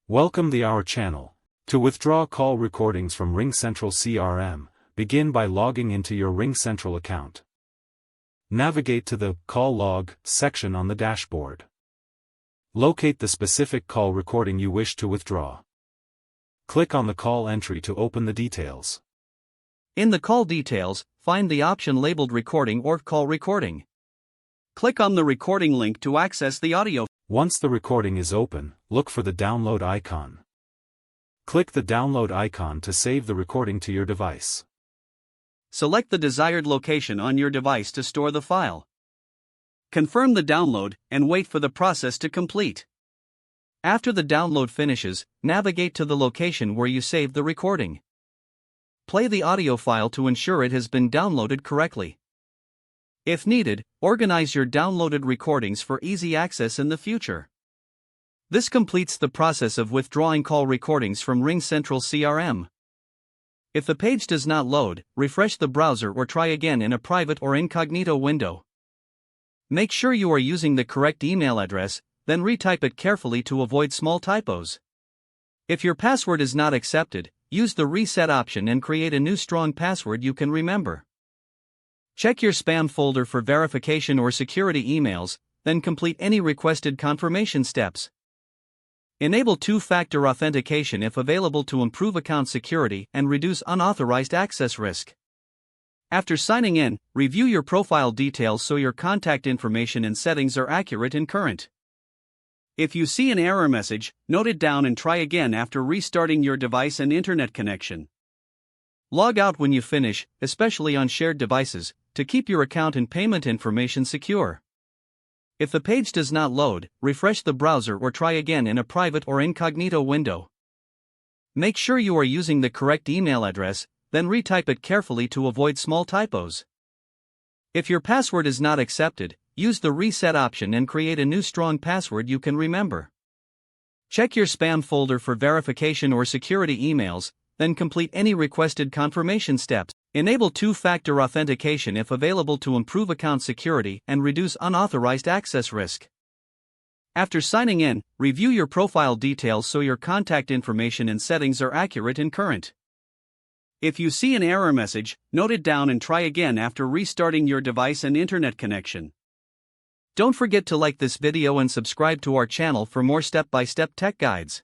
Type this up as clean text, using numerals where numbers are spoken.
Welcome to our channel. To withdraw call recordings from RingCentral CRM, begin by logging into your RingCentral account. Navigate to the Call Log section on the dashboard. Locate the specific call recording you wish to withdraw. Click on the call entry to open the details. In the call details, find the option labeled Recording or Call Recording. Click on the recording link to access the audio. Once the recording is open, look for the download icon. Click the download icon to save the recording to your device. Select the desired location on your device to store the file. Confirm the download and wait for the process to complete. After the download finishes, navigate to the location where you saved the recording. Play the audio file to ensure it has been downloaded correctly. If needed, organize your downloaded recordings for easy access in the future. This completes the process of withdrawing call recordings from RingCentral CRM. If the page does not load, refresh the browser or try again in a private or incognito window. Make sure you are using the correct email address, then retype it carefully to avoid small typos. If your password is not accepted, use the reset option and create a new strong password you can remember. Check your spam folder for verification or security emails, then complete any requested confirmation steps. Enable two-factor authentication if available to improve account security and reduce unauthorized access risk. After signing in, review your profile details so your contact information and settings are accurate and current. If you see an error message, note it down and try again after restarting your device and internet connection. Log out when you finish, especially on shared devices, to keep your account and payment information secure. If the page does not load, refresh the browser or try again in a private or incognito window. Make sure you are using the correct email address, then retype it carefully to avoid small typos. If your password is not accepted, use the reset option and create a new strong password you can remember. Check your spam folder for verification or security emails, then complete any requested confirmation steps. Enable two-factor authentication if available to improve account security and reduce unauthorized access risk. After signing in, review your profile details so your contact information and settings are accurate and current. If you see an error message, note it down and try again after restarting your device and internet connection. Don't forget to like this video and subscribe to our channel for more step-by-step tech guides.